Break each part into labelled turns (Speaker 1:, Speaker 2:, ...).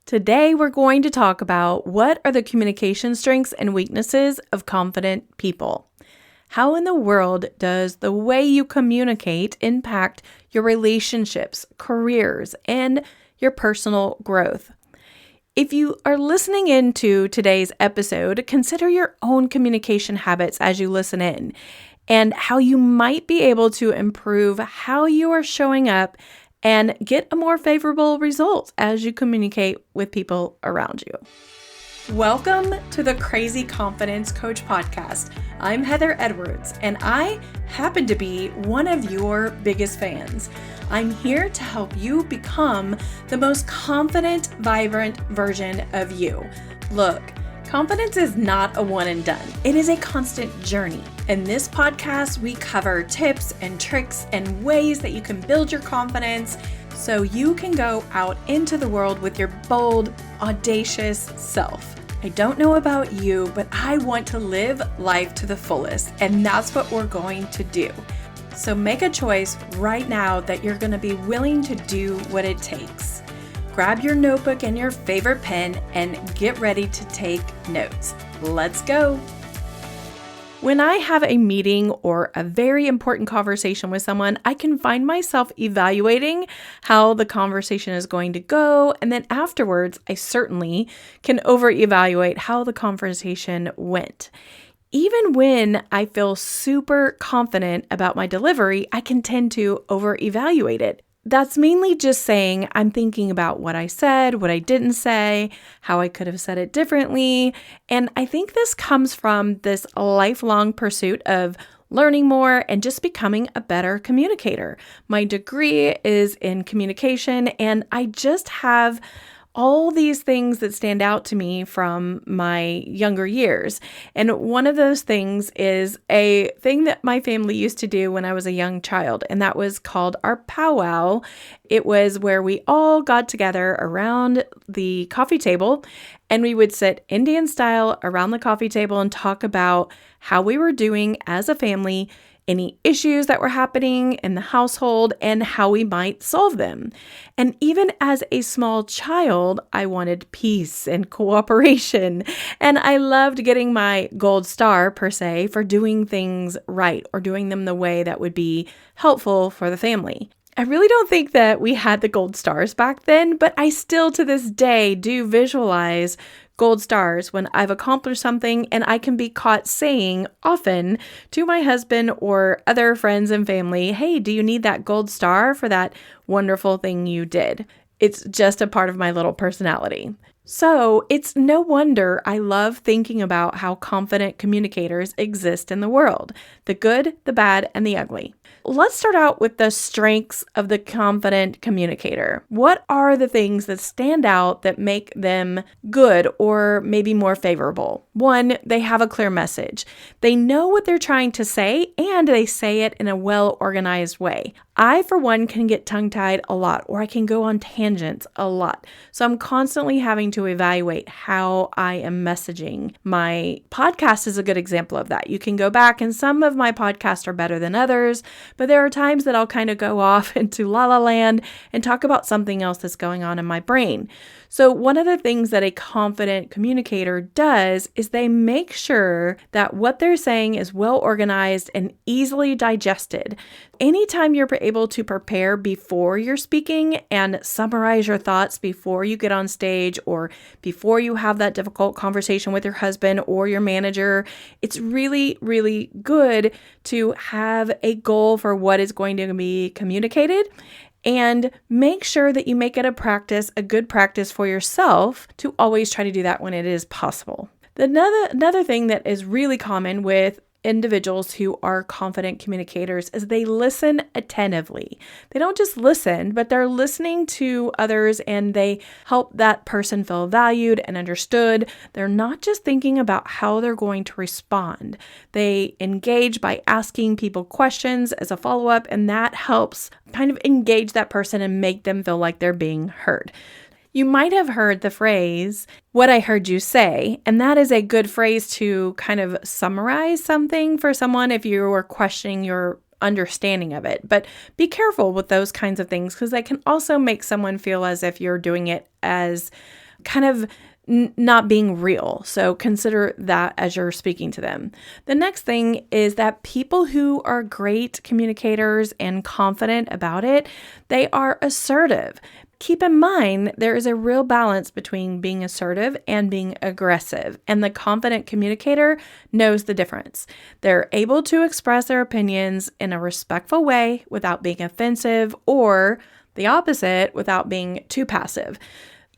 Speaker 1: Today, we're going to talk about what are the communication strengths and weaknesses of confident people. How in the world does the way you communicate impact your relationships, careers, and your personal growth? If you are listening into today's episode, consider your own communication habits as you listen in and how you might be able to improve how you are showing up and get a more favorable result as you communicate with people around you. Welcome to the Crazy Confidence Coach podcast. I'm Heather Edwards, and I happen to be one of your biggest fans. I'm here to help you become the most confident, vibrant version of you. Look, confidence is not a one and done. It is a constant journey. In this podcast, we cover tips and tricks and ways that you can build your confidence so you can go out into the world with your bold, audacious self. I don't know about you, but I want to live life to the fullest, and that's what we're going to do. So make a choice right now that you're going to be willing to do what it takes. Grab your notebook and your favorite pen and get ready to take notes. Let's go. When I have a meeting or a very important conversation with someone, I can find myself evaluating how the conversation is going to go. And then afterwards, I certainly can over-evaluate how the conversation went. Even when I feel super confident about my delivery, I can tend to over-evaluate it. That's mainly just saying I'm thinking about what I said, what I didn't say, how I could have said it differently. And I think this comes from this lifelong pursuit of learning more and just becoming a better communicator. My degree is in communication, and I just have all these things that stand out to me from my younger years. And one of those things is a thing that my family used to do when I was a young child, and that was called our powwow. It was where we all got together around the coffee table, and we would sit Indian style around the coffee table and talk about how we were doing as a family, any issues that were happening in the household, and how we might solve them. And even as a small child, I wanted peace and cooperation. And I loved getting my gold star, per se, for doing things right or doing them the way that would be helpful for the family. I really don't think that we had the gold stars back then, but I still to this day do visualize gold stars when I've accomplished something, and I can be caught saying often to my husband or other friends and family, hey, do you need that gold star for that wonderful thing you did? It's just a part of my little personality. So it's no wonder I love thinking about how confident communicators exist in the world, the good, the bad, and the ugly. Let's start out with the strengths of the confident communicator. What are the things that stand out that make them good or maybe more favorable? One, they have a clear message. They know what they're trying to say, and they say it in a well-organized way. I, for one, can get tongue-tied a lot, or I can go on tangents a lot. So I'm constantly having to evaluate how I am messaging. My podcast is a good example of that. You can go back, and some of my podcasts are better than others, but there are times that I'll kind of go off into la la land and talk about something else that's going on in my brain. So one of the things that a confident communicator does is they make sure that what they're saying is well organized and easily digested. Anytime you're able to prepare before you're speaking and summarize your thoughts before you get on stage or before you have that difficult conversation with your husband or your manager, it's really, really good to have a goal for what is going to be communicated. And make sure that you make it a good practice for yourself to always try to do that when it is possible. Another thing that is really common with individuals who are confident communicators is they listen attentively. They don't just listen, but they're listening to others and they help that person feel valued and understood. They're not just thinking about how they're going to respond. They engage by asking people questions as a follow-up, and that helps kind of engage that person and make them feel like they're being heard. You might have heard the phrase, "what I heard you say," and that is a good phrase to kind of summarize something for someone if you were questioning your understanding of it. But be careful with those kinds of things because they can also make someone feel as if you're doing it as kind of not being real. So consider that as you're speaking to them. The next thing is that people who are great communicators and confident about it, they are assertive. Keep in mind, there is a real balance between being assertive and being aggressive, and the confident communicator knows the difference. They're able to express their opinions in a respectful way without being offensive, or the opposite, without being too passive.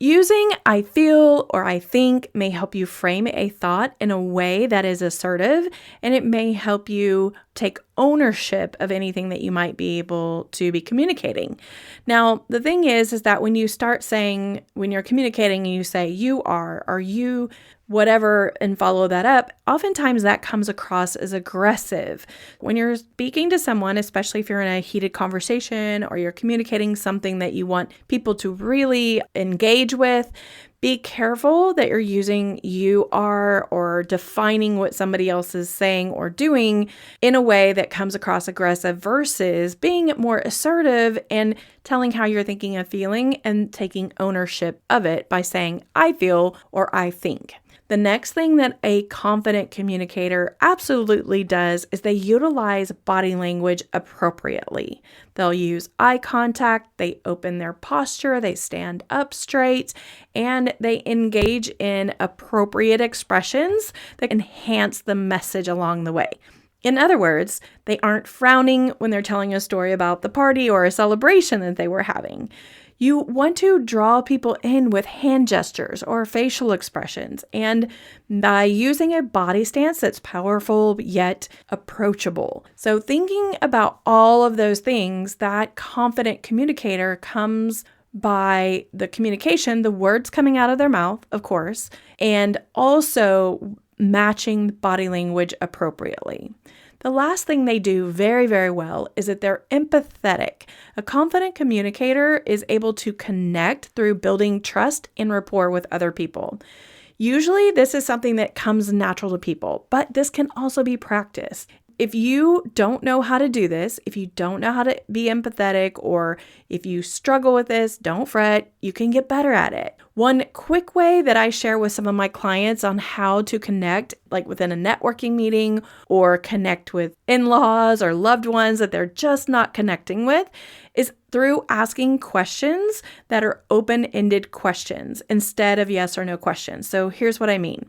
Speaker 1: Using I feel or I think may help you frame a thought in a way that is assertive, and it may help you take ownership of anything that you might be able to be communicating. Now, the thing is that when you start saying, when you're communicating and you say you are, or you, whatever, and follow that up, oftentimes that comes across as aggressive. When you're speaking to someone, especially if you're in a heated conversation or you're communicating something that you want people to really engage with, be careful that you're using you are or defining what somebody else is saying or doing in a way that comes across aggressive versus being more assertive and telling how you're thinking and feeling and taking ownership of it by saying, I feel or I think. The next thing that a confident communicator absolutely does is they utilize body language appropriately. They'll use eye contact, they open their posture, they stand up straight, and they engage in appropriate expressions that enhance the message along the way. In other words, they aren't frowning when they're telling a story about the party or a celebration that they were having. You want to draw people in with hand gestures or facial expressions, and by using a body stance that's powerful yet approachable. So thinking about all of those things, that confident communicator comes by the communication, the words coming out of their mouth, of course, and also matching body language appropriately. The last thing they do very, very well is that they're empathetic. A confident communicator is able to connect through building trust and rapport with other people. Usually, this is something that comes natural to people, but this can also be practiced. If you don't know how to do this, if you don't know how to be empathetic, or if you struggle with this, don't fret, you can get better at it. One quick way that I share with some of my clients on how to connect, like within a networking meeting or connect with in-laws or loved ones that they're just not connecting with, is through asking questions that are open-ended questions instead of yes or no questions. So here's what I mean.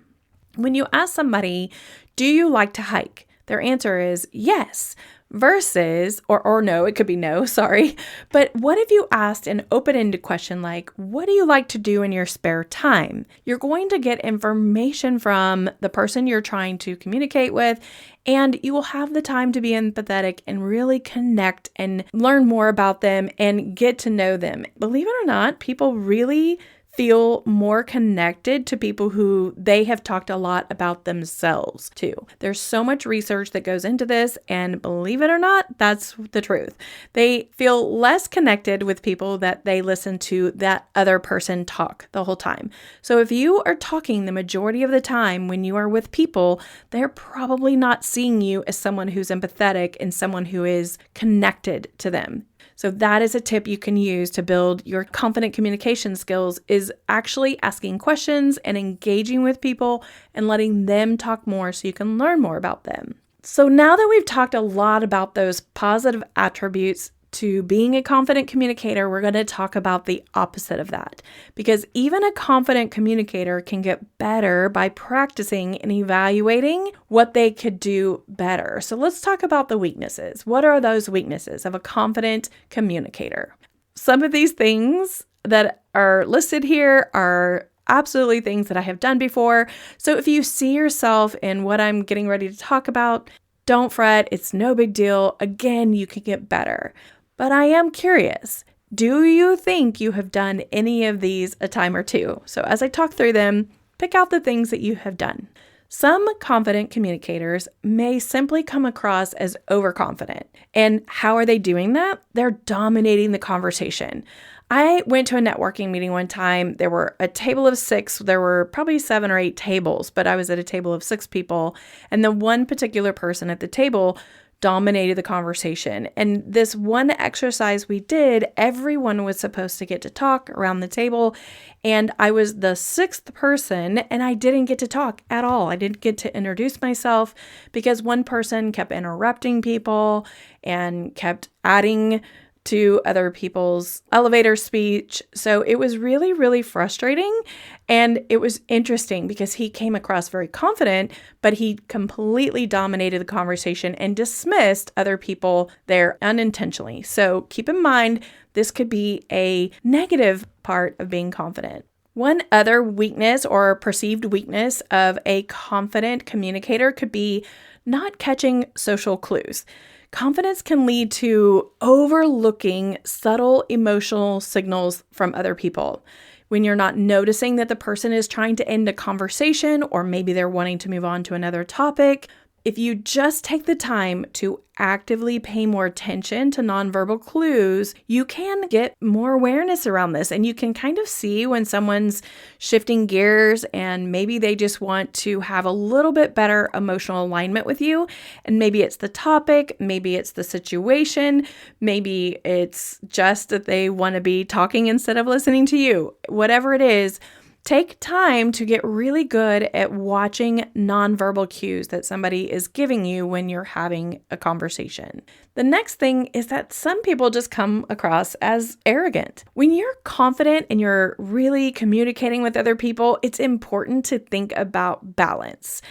Speaker 1: When you ask somebody, do you like to hike? Their answer is yes, versus, or no, it could be no, sorry. But what if you asked an open-ended question like, what do you like to do in your spare time? You're going to get information from the person you're trying to communicate with, and you will have the time to be empathetic and really connect and learn more about them and get to know them. Believe it or not, people really feel more connected to people who they have talked a lot about themselves to. There's so much research that goes into this, and believe it or not, that's the truth. They feel less connected with people that they listen to that other person talk the whole time. So if you are talking the majority of the time when you are with people, they're probably not seeing you as someone who's empathetic and someone who is connected to them. So that is a tip you can use to build your confident communication skills, is actually asking questions and engaging with people and letting them talk more so you can learn more about them. So now that we've talked a lot about those positive attributes to being a confident communicator, we're going to talk about the opposite of that, because even a confident communicator can get better by practicing and evaluating what they could do better. So let's talk about the weaknesses. What are those weaknesses of a confident communicator? Some of these things that are listed here are absolutely things that I have done before. So if you see yourself in what I'm getting ready to talk about, don't fret. It's no big deal. Again, you can get better. But I am curious, do you think you have done any of these a time or two? So as I talk through them, pick out the things that you have done. Some confident communicators may simply come across as overconfident. And how are they doing that? They're dominating the conversation. I went to a networking meeting one time. There were a table of 6. There were probably 7 or 8 tables, but I was at a table of 6 people. And the one particular person at the table dominated the conversation. And this one exercise we did, everyone was supposed to get to talk around the table. And I was the sixth person and I didn't get to talk at all. I didn't get to introduce myself because one person kept interrupting people and kept adding to other people's elevator speech. So it was really, really frustrating. And it was interesting because he came across very confident, but he completely dominated the conversation and dismissed other people there unintentionally. So keep in mind, this could be a negative part of being confident. One other weakness or perceived weakness of a confident communicator could be not catching social clues. Confidence can lead to overlooking subtle emotional signals from other people. When you're not noticing that the person is trying to end a conversation, or maybe they're wanting to move on to another topic, if you just take the time to actively pay more attention to nonverbal clues, you can get more awareness around this, and you can kind of see when someone's shifting gears and maybe they just want to have a little bit better emotional alignment with you. And maybe it's the topic, maybe it's the situation, maybe it's just that they want to be talking instead of listening to you. Whatever it is, take time to get really good at watching nonverbal cues that somebody is giving you when you're having a conversation. The next thing is that some people just come across as arrogant. When you're confident and you're really communicating with other people, it's important to think about balance.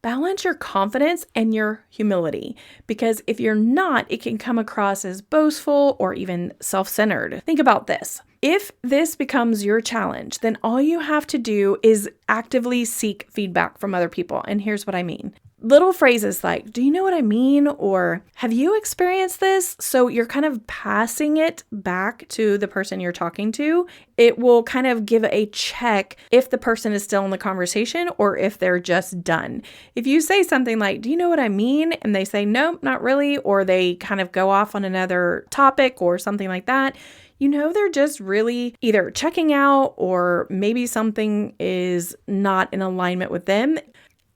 Speaker 1: Balance your confidence and your humility, because if you're not, it can come across as boastful or even self-centered. Think about this. If this becomes your challenge, then all you have to do is actively seek feedback from other people. And here's what I mean. Little phrases like, do you know what I mean? Or have you experienced this? So you're kind of passing it back to the person you're talking to. It will kind of give a check if the person is still in the conversation or if they're just done. If you say something like, do you know what I mean? And they say, nope, not really. Or they kind of go off on another topic or something like that. You know, they're just really either checking out or maybe something is not in alignment with them.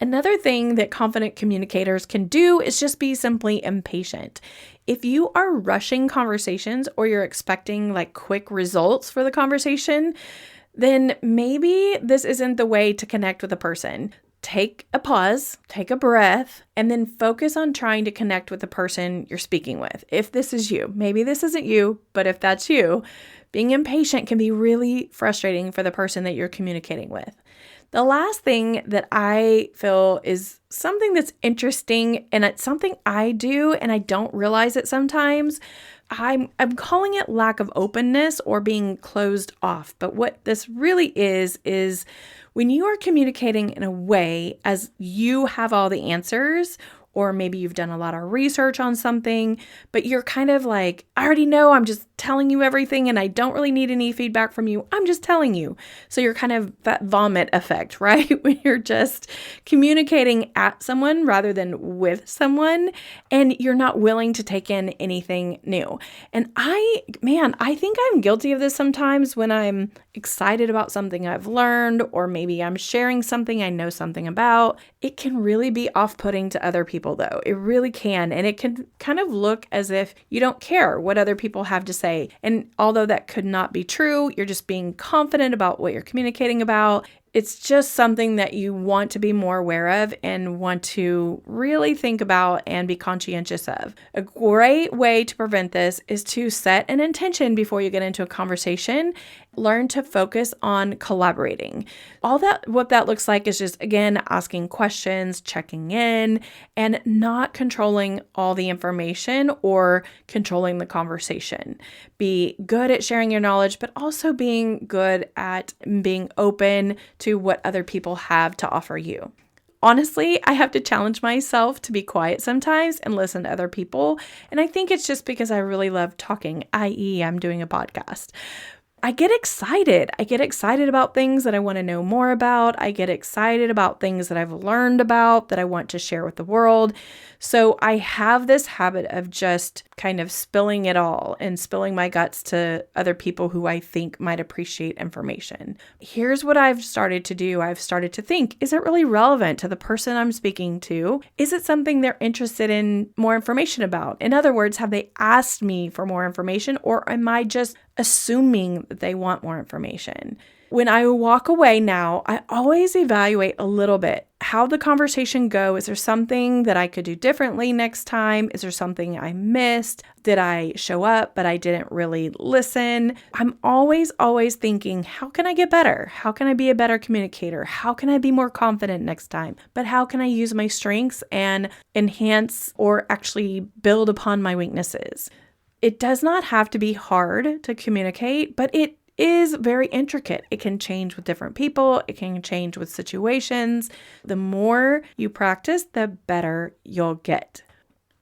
Speaker 1: Another thing that confident communicators can do is just be simply impatient. If you are rushing conversations or you're expecting like quick results for the conversation, then maybe this isn't the way to connect with a person. Take a pause, take a breath, and then focus on trying to connect with the person you're speaking with. If this is you, maybe this isn't you, but if that's you, being impatient can be really frustrating for the person that you're communicating with. The last thing that I feel is something that's interesting, and it's something I do and I don't realize it sometimes. I'm calling it lack of openness or being closed off. But what this really is when you are communicating in a way as you have all the answers, or maybe you've done a lot of research on something, but you're kind of like, I already know, I'm just telling you everything and I don't really need any feedback from you. I'm just telling you. So you're kind of that vomit effect, right? When you're just communicating at someone rather than with someone and you're not willing to take in anything new. And I think I'm guilty of this sometimes when I'm excited about something I've learned, or maybe I'm sharing something I know something about. It can really be off-putting to other people though. It really can. And it can kind of look as if you don't care what other people have to say. And although that could not be true, you're just being confident about what you're communicating about. It's just something that you want to be more aware of and want to really think about and be conscientious of. A great way to prevent this is to set an intention before you get into a conversation. Learn to focus on collaborating. What that looks like is just, again, asking questions, checking in, and not controlling all the information or controlling the conversation. Be good at sharing your knowledge, but also being good at being open to what other people have to offer you. Honestly, I have to challenge myself to be quiet sometimes and listen to other people. And I think it's just because I really love talking, i.e., I'm doing a podcast. I get excited. I get excited about things that I want to know more about. I get excited about things that I've learned about that I want to share with the world. So I have this habit of just kind of spilling it all and spilling my guts to other people who I think might appreciate information. Here's what I've started to do. I've started to think, is it really relevant to the person I'm speaking to? Is it something they're interested in more information about? In other words, have they asked me for more information, or am I just assuming that they want more information? When I walk away now, I always evaluate a little bit how the conversation go. Is there something that I could do differently next time? Is there something I missed? Did I show up, but I didn't really listen? I'm always thinking, how can I get better? How can I be a better communicator? How can I be more confident next time? But how can I use my strengths and enhance or actually build upon my weaknesses? It does not have to be hard to communicate, but it is very intricate. It can change with different people. It can change with situations. The more you practice, the better you'll get.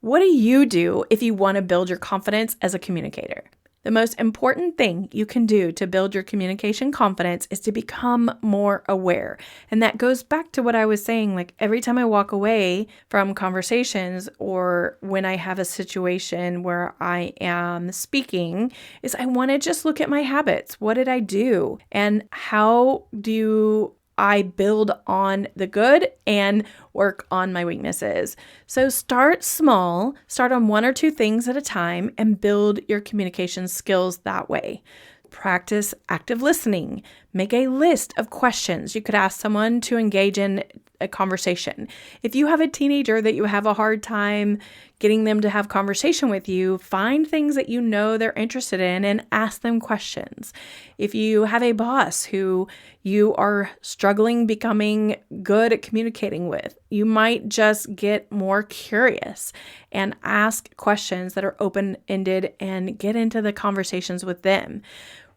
Speaker 1: What do you do if you want to build your confidence as a communicator? The most important thing you can do to build your communication confidence is to become more aware. And that goes back to what I was saying, like every time I walk away from conversations or when I have a situation where I am speaking, is I want to just look at my habits. What did I do? And how do I build on the good and work on my weaknesses? So start small, start on one or two things at a time and build your communication skills that way. Practice active listening. Make a list of questions you could ask someone to engage in a conversation. If you have a teenager that you have a hard time getting them to have conversation with you, find things that you know they're interested in and ask them questions. If you have a boss who you are struggling becoming good at communicating with, you might just get more curious and ask questions that are open-ended and get into the conversations with them.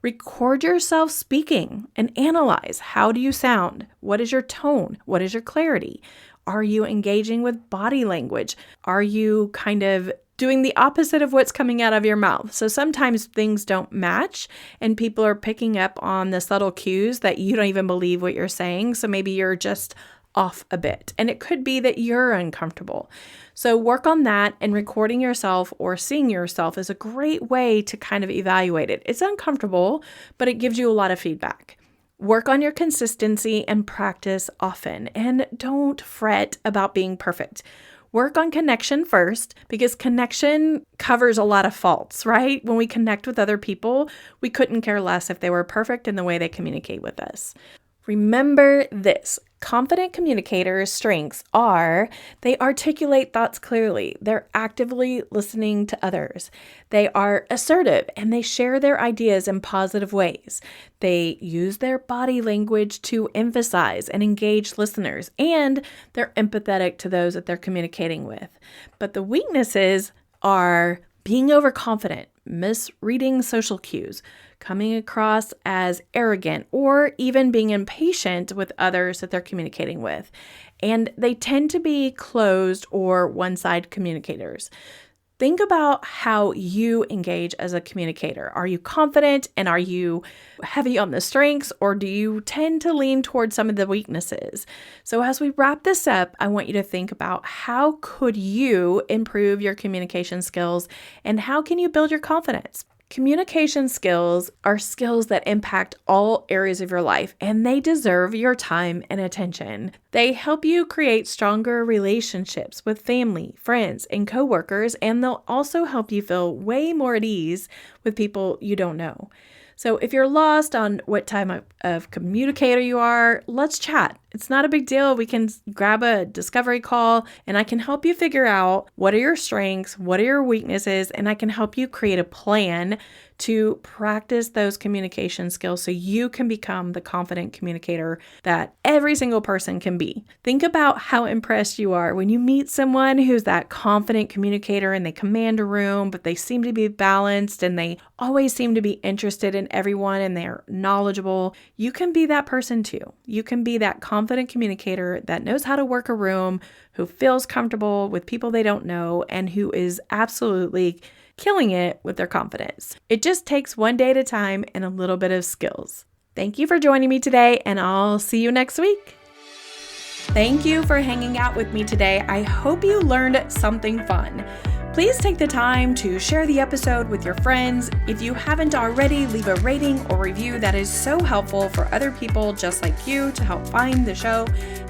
Speaker 1: Record yourself speaking and analyze. How do you sound? What is your tone? What is your clarity? Are you engaging with body language? Are you kind of doing the opposite of what's coming out of your mouth? So sometimes things don't match and people are picking up on the subtle cues that you don't even believe what you're saying. So maybe you're just off a bit. And it could be that you're uncomfortable. So work on that, and recording yourself or seeing yourself is a great way to kind of evaluate it. It's uncomfortable, but it gives you a lot of feedback. Work on your consistency and practice often, and don't fret about being perfect. Work on connection first, because connection covers a lot of faults, right? When we connect with other people, we couldn't care less if they were perfect in the way they communicate with us. Remember this. Confident communicators' strengths are they articulate thoughts clearly. They're actively listening to others. They are assertive and they share their ideas in positive ways. They use their body language to emphasize and engage listeners, and they're empathetic to those that they're communicating with. But the weaknesses are being overconfident, misreading social cues, coming across as arrogant, or even being impatient with others that they're communicating with. And they tend to be closed or one-side communicators. Think about how you engage as a communicator. Are you confident and are you heavy on the strengths, or do you tend to lean towards some of the weaknesses? So as we wrap this up, I want you to think about how could you improve your communication skills and how can you build your confidence? Communication skills are skills that impact all areas of your life, and they deserve your time and attention. They help you create stronger relationships with family, friends, and coworkers, and they'll also help you feel way more at ease with people you don't know. So if you're lost on what type of communicator you are, let's chat. It's not a big deal. We can grab a discovery call and I can help you figure out what are your strengths, what are your weaknesses, and I can help you create a plan to practice those communication skills so you can become the confident communicator that every single person can be. Think about how impressed you are when you meet someone who's that confident communicator and they command a room, but they seem to be balanced and they always seem to be interested in everyone and they're knowledgeable. You can be that person too. You can be that confident communicator that knows how to work a room, who feels comfortable with people they don't know, and who is absolutely killing it with their confidence. It just takes one day at a time and a little bit of skills. Thank you for joining me today, and I'll see you next week. Thank you for hanging out with me today. I hope you learned something fun. Please take the time to share the episode with your friends. If you haven't already, leave a rating or review. That is so helpful for other people just like you to help find the show.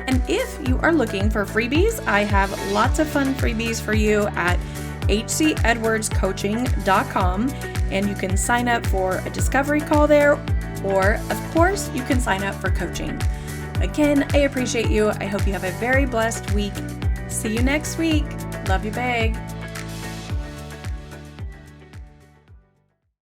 Speaker 1: And if you are looking for freebies, I have lots of fun freebies for you at hcedwardscoaching.com, and you can sign up for a discovery call there, or of course, you can sign up for coaching. Again, I appreciate you. I hope you have a very blessed week. See you next week. Love you big.